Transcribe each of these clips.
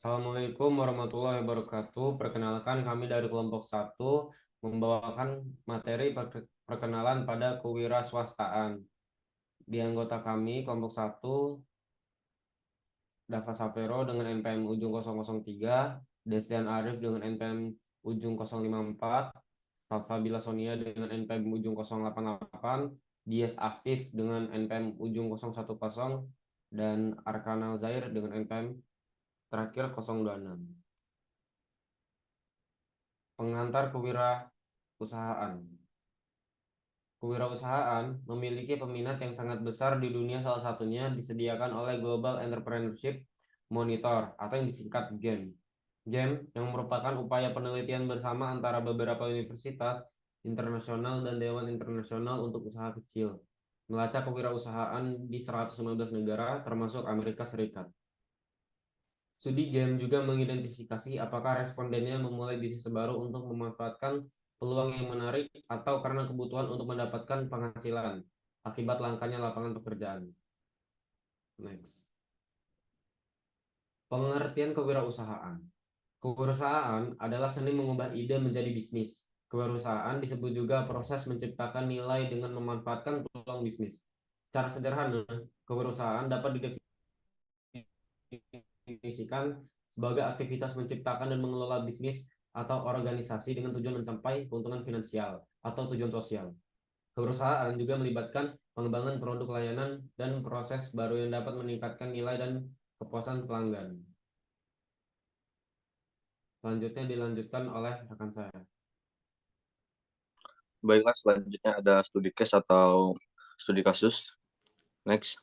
Assalamualaikum warahmatullahi wabarakatuh. Perkenalkan kami dari kelompok satu membawakan materi perkenalan pada kewirausahaan. Di anggota kami kelompok satu Dava Safero dengan NPM ujung 003, Desian Arif dengan NPM ujung 054, Salsabila Sonia dengan NPM ujung 088, Dias Afif dengan NPM ujung 010, dan Arkana Zair dengan NPM terakhir 026. Pengantar kewirausahaan. Kewirausahaan memiliki peminat yang sangat besar di dunia, salah satunya disediakan oleh Global Entrepreneurship Monitor atau yang disingkat GEM. GEM yang merupakan upaya penelitian bersama antara beberapa universitas internasional dan dewan internasional untuk usaha kecil, melacak kewirausahaan di 119 negara termasuk Amerika Serikat. Studi GEM juga mengidentifikasi apakah respondennya memulai bisnis baru untuk memanfaatkan peluang yang menarik atau karena kebutuhan untuk mendapatkan penghasilan akibat langkanya lapangan pekerjaan. Next. Pengertian kewirausahaan. Kewirausahaan adalah seni mengubah ide menjadi bisnis. Kewirausahaan disebut juga proses menciptakan nilai dengan memanfaatkan peluang bisnis. Secara sederhana, kewirausahaan dapat didefinisikan sebagai aktivitas menciptakan dan mengelola bisnis atau organisasi dengan tujuan mencapai keuntungan finansial atau tujuan sosial. Kewirausahaan juga melibatkan pengembangan produk layanan dan proses baru yang dapat meningkatkan nilai dan kepuasan pelanggan. Selanjutnya dilanjutkan oleh rekan saya. Baiklah, selanjutnya ada studi case atau studi kasus. Next.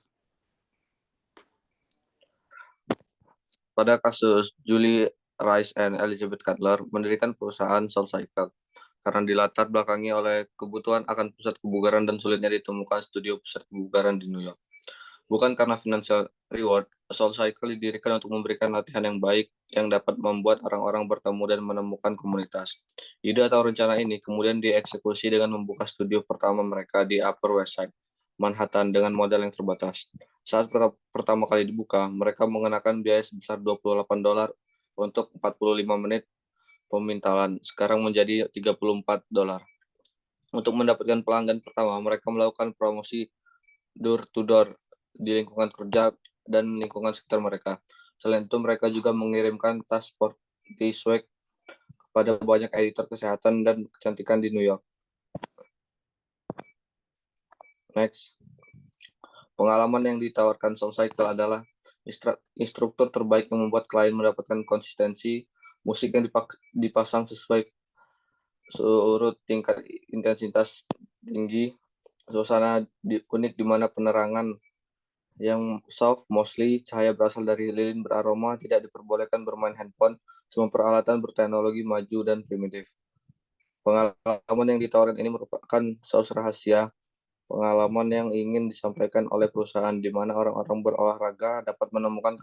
Pada kasus Julie Rice and Elizabeth Cutler mendirikan perusahaan SoulCycle karena dilatar belakangi oleh kebutuhan akan pusat kebugaran dan sulitnya ditemukan studio pusat kebugaran di New York. Bukan karena financial reward, SoulCycle didirikan untuk memberikan latihan yang baik yang dapat membuat orang-orang bertemu dan menemukan komunitas. Ide atau rencana ini kemudian dieksekusi dengan membuka studio pertama mereka di Upper West Side, Manhattan dengan modal yang terbatas. Saat pertama kali dibuka, mereka mengenakan biaya sebesar $28 untuk 45 menit pemintalan, sekarang menjadi $34. Untuk mendapatkan pelanggan pertama, mereka melakukan promosi door-to-door di lingkungan kerja dan lingkungan sekitar mereka. Selain itu, mereka juga mengirimkan tas seperti swag kepada banyak editor kesehatan dan kecantikan di New York. Next. Pengalaman yang ditawarkan SoulCycle adalah instruktur terbaik yang membuat klien mendapatkan konsistensi, musik yang dipasang sesuai surut tingkat intensitas tinggi, suasana unik di mana penerangan yang soft, mostly cahaya berasal dari lilin beraroma, tidak diperbolehkan bermain handphone, semua peralatan berteknologi maju dan primitif. Pengalaman yang ditawarkan ini merupakan saus rahasia, pengalaman yang ingin disampaikan oleh perusahaan di mana orang-orang berolahraga dapat menemukan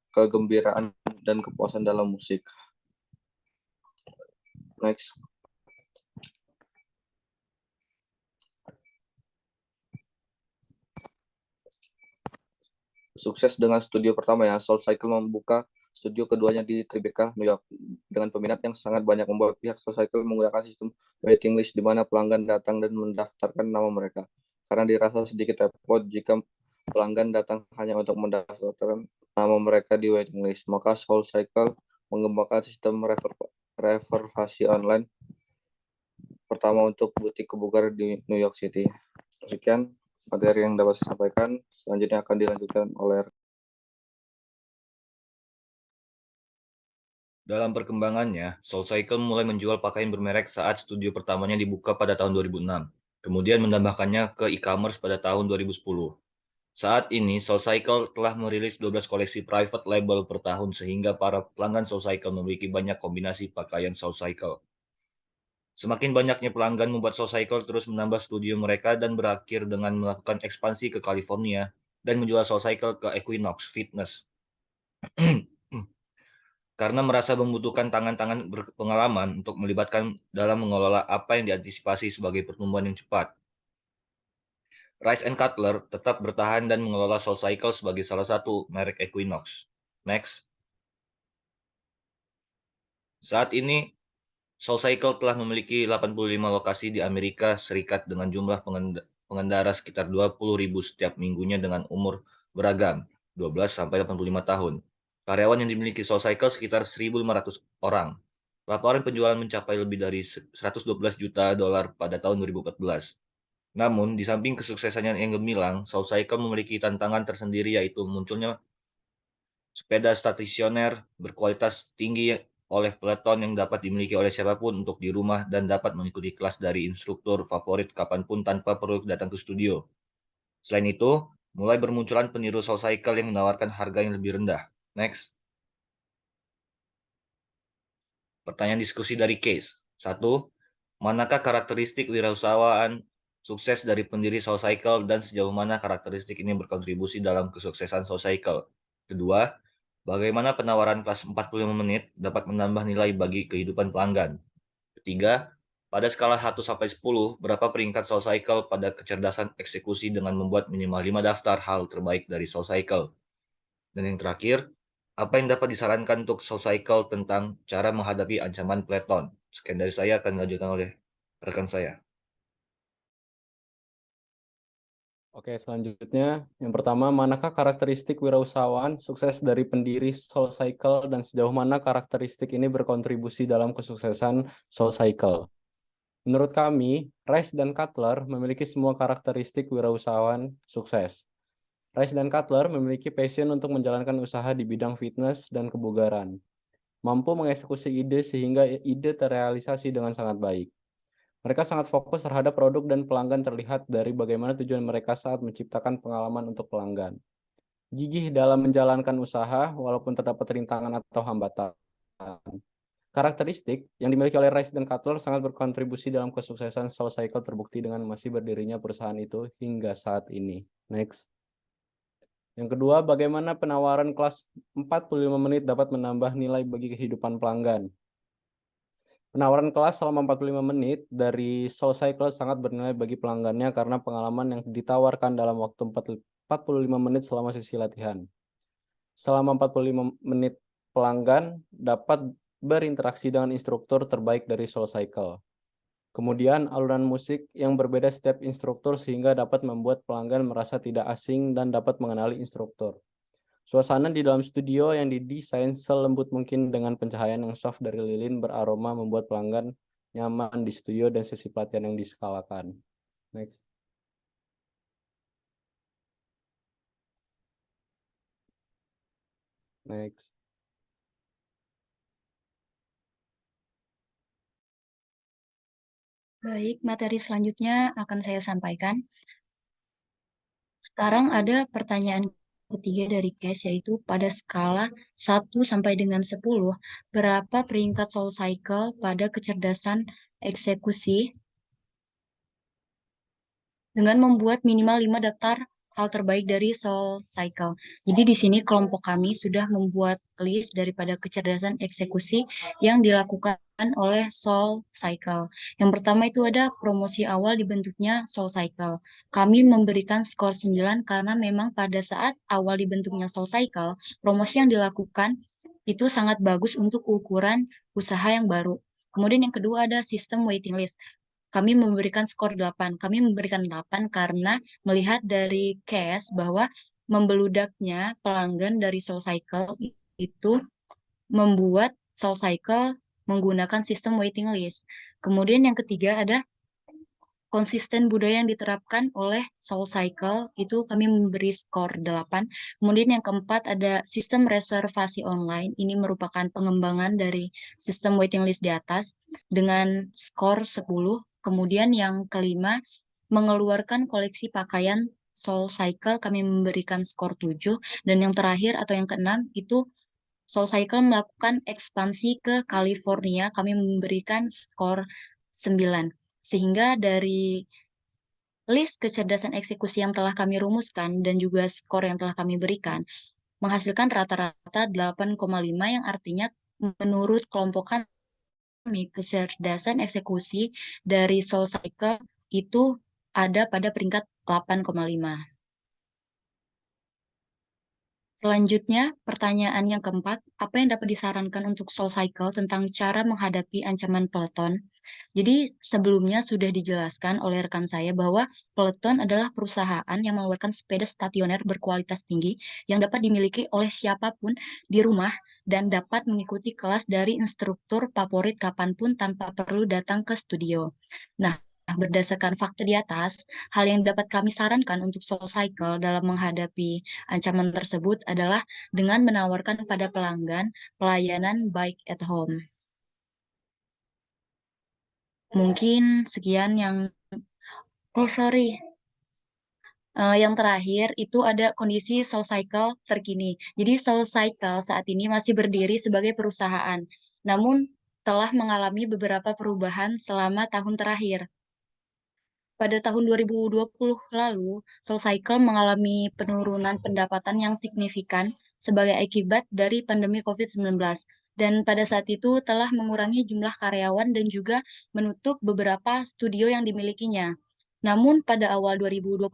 kegembiraan dan kepuasan dalam musik. Next. Sukses dengan studio pertama ya, SoulCycle membuka studio keduanya di Tribeca, New York, dengan peminat yang sangat banyak membuat pihak SoulCycle menggunakan sistem waiting list di mana pelanggan datang dan mendaftarkan nama mereka. Karena dirasa sedikit repot jika pelanggan datang hanya untuk mendaftarkan nama mereka di waiting list, maka SoulCycle mengembangkan sistem reservasi online pertama untuk butik kebugaran di New York City. Sekian materi yang dapat saya sampaikan. Selanjutnya akan dilanjutkan oleh. Dalam perkembangannya, SoulCycle mulai menjual pakaian bermerek saat studio pertamanya dibuka pada tahun 2006, kemudian menambahkannya ke e-commerce pada tahun 2010. Saat ini, SoulCycle telah merilis 12 koleksi private label per tahun sehingga para pelanggan SoulCycle memiliki banyak kombinasi pakaian SoulCycle. Semakin banyaknya pelanggan membuat SoulCycle terus menambah studio mereka dan berakhir dengan melakukan ekspansi ke California dan menjual SoulCycle ke Equinox Fitness. Karena merasa membutuhkan tangan-tangan berpengalaman untuk melibatkan dalam mengelola apa yang diantisipasi sebagai pertumbuhan yang cepat. Rice and Cutler tetap bertahan dan mengelola SoulCycle sebagai salah satu merek Equinox. Next. Saat ini, SoulCycle telah memiliki 85 lokasi di Amerika Serikat dengan jumlah pengendara sekitar 20.000 setiap minggunya dengan umur beragam, 12 sampai 85 tahun. Karyawan yang dimiliki SoulCycle sekitar 1.500 orang. Laporan penjualan mencapai lebih dari 112 juta dolar pada tahun 2014. Namun, di samping kesuksesannya yang gemilang, SoulCycle memiliki tantangan tersendiri, yaitu munculnya sepeda stasioner berkualitas tinggi oleh Peloton yang dapat dimiliki oleh siapapun untuk di rumah dan dapat mengikuti kelas dari instruktur favorit kapanpun tanpa perlu datang ke studio. Selain itu, mulai bermunculan peniru SoulCycle yang menawarkan harga yang lebih rendah. Next. Pertanyaan diskusi dari case. 1. Manakah karakteristik wirausahaan sukses dari pendiri SoulCycle dan sejauh mana karakteristik ini berkontribusi dalam kesuksesan SoulCycle? Kedua, bagaimana penawaran kelas 45 menit dapat menambah nilai bagi kehidupan pelanggan? Ketiga, pada skala 1-10, berapa peringkat SoulCycle pada kecerdasan eksekusi dengan membuat minimal 5 daftar hal terbaik dari SoulCycle? Dan yang terakhir, apa yang dapat disarankan untuk SoulCycle tentang cara menghadapi ancaman Platon? Sekian dari saya akan dilanjutkan oleh rekan saya. Oke, selanjutnya yang pertama, manakah karakteristik wirausahawan sukses dari pendiri SoulCycle dan sejauh mana karakteristik ini berkontribusi dalam kesuksesan SoulCycle? Menurut kami, Rice dan Cutler memiliki semua karakteristik wirausahawan sukses. Rice dan Cutler memiliki passion untuk menjalankan usaha di bidang fitness dan kebugaran, mampu mengeksekusi ide sehingga ide terrealisasi dengan sangat baik. Mereka sangat fokus terhadap produk dan pelanggan terlihat dari bagaimana tujuan mereka saat menciptakan pengalaman untuk pelanggan. Gigih dalam menjalankan usaha walaupun terdapat rintangan atau hambatan. Karakteristik yang dimiliki oleh Rice dan Cutler sangat berkontribusi dalam kesuksesan SoulCycle terbukti dengan masih berdirinya perusahaan itu hingga saat ini. Next. Yang kedua, bagaimana penawaran kelas 45 menit dapat menambah nilai bagi kehidupan pelanggan? Penawaran kelas selama 45 menit dari SoulCycle sangat bernilai bagi pelanggannya karena pengalaman yang ditawarkan dalam waktu 45 menit selama sesi latihan. Selama 45 menit pelanggan dapat berinteraksi dengan instruktur terbaik dari SoulCycle. Kemudian alunan musik yang berbeda setiap instruktur sehingga dapat membuat pelanggan merasa tidak asing dan dapat mengenali instruktur. Suasana di dalam studio yang didesain selembut mungkin dengan pencahayaan yang soft dari lilin beraroma membuat pelanggan nyaman di studio dan sesi pelatihan yang diskalakan. Next. Next. Baik, materi selanjutnya akan saya sampaikan. Sekarang ada pertanyaan ketiga dari case, yaitu pada skala 1 sampai dengan 10, berapa peringkat SoulCycle pada kecerdasan eksekusi dengan membuat minimal 5 daftar hal terbaik dari SoulCycle. Jadi di sini kelompok kami sudah membuat list daripada kecerdasan eksekusi yang dilakukan oleh SoulCycle. Yang pertama itu ada promosi awal dibentuknya SoulCycle. Kami memberikan skor 9 karena memang pada saat awal dibentuknya SoulCycle, promosi yang dilakukan itu sangat bagus untuk ukuran usaha yang baru. Kemudian yang kedua ada sistem waiting list. Kami memberikan skor 8. Kami memberikan 8 karena melihat dari case bahwa membeludaknya pelanggan dari SoulCycle itu membuat SoulCycle menggunakan sistem waiting list. Kemudian yang ketiga ada konsisten budaya yang diterapkan oleh SoulCycle, itu kami memberi skor 8. Kemudian yang keempat ada sistem reservasi online. Ini merupakan pengembangan dari sistem waiting list di atas dengan skor 10. Kemudian yang kelima, mengeluarkan koleksi pakaian SoulCycle, kami memberikan skor 7. Dan yang terakhir atau yang keenam itu SoulCycle melakukan ekspansi ke California, kami memberikan skor 9. Sehingga dari list kecerdasan eksekusi yang telah kami rumuskan dan juga skor yang telah kami berikan, menghasilkan rata-rata 8,5 yang artinya menurut kelompok kami, kecerdasan eksekusi dari SoulCycle itu ada pada peringkat 8,5. Selanjutnya, pertanyaan yang keempat, apa yang dapat disarankan untuk SoulCycle tentang cara menghadapi ancaman Peloton? Jadi, sebelumnya sudah dijelaskan oleh rekan saya bahwa Peloton adalah perusahaan yang mengeluarkan sepeda stasioner berkualitas tinggi yang dapat dimiliki oleh siapapun di rumah dan dapat mengikuti kelas dari instruktur favorit kapanpun tanpa perlu datang ke studio. Nah, berdasarkan fakta di atas, hal yang dapat kami sarankan untuk SoulCycle dalam menghadapi ancaman tersebut adalah dengan menawarkan pada pelanggan pelayanan bike at home. Mungkin sekian yang, oh sorry, yang terakhir itu ada kondisi SoulCycle terkini. Jadi SoulCycle saat ini masih berdiri sebagai perusahaan, namun telah mengalami beberapa perubahan selama tahun terakhir. Pada tahun 2020 lalu, SoulCycle mengalami penurunan pendapatan yang signifikan sebagai akibat dari pandemi COVID-19. Dan pada saat itu telah mengurangi jumlah karyawan dan juga menutup beberapa studio yang dimilikinya. Namun pada awal 2021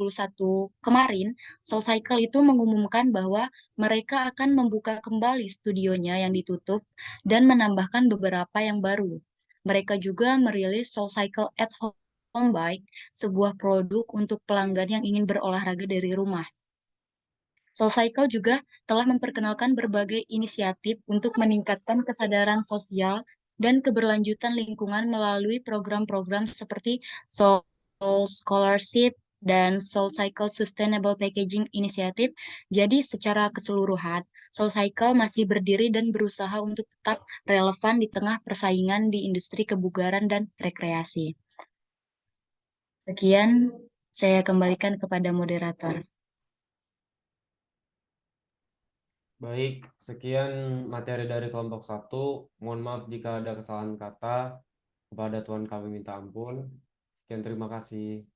kemarin, SoulCycle itu mengumumkan bahwa mereka akan membuka kembali studionya yang ditutup dan menambahkan beberapa yang baru. Mereka juga merilis SoulCycle at Home Bike, sebuah produk untuk pelanggan yang ingin berolahraga dari rumah. SoulCycle juga telah memperkenalkan berbagai inisiatif untuk meningkatkan kesadaran sosial dan keberlanjutan lingkungan melalui program-program seperti Soul Scholarship dan SoulCycle Sustainable Packaging Initiative. Jadi secara keseluruhan, SoulCycle masih berdiri dan berusaha untuk tetap relevan di tengah persaingan di industri kebugaran dan rekreasi. Sekian, saya kembalikan kepada moderator. Baik, sekian materi dari kelompok 1. Mohon maaf jika ada kesalahan kata. Kepada Tuhan kami minta ampun. Sekian, terima kasih.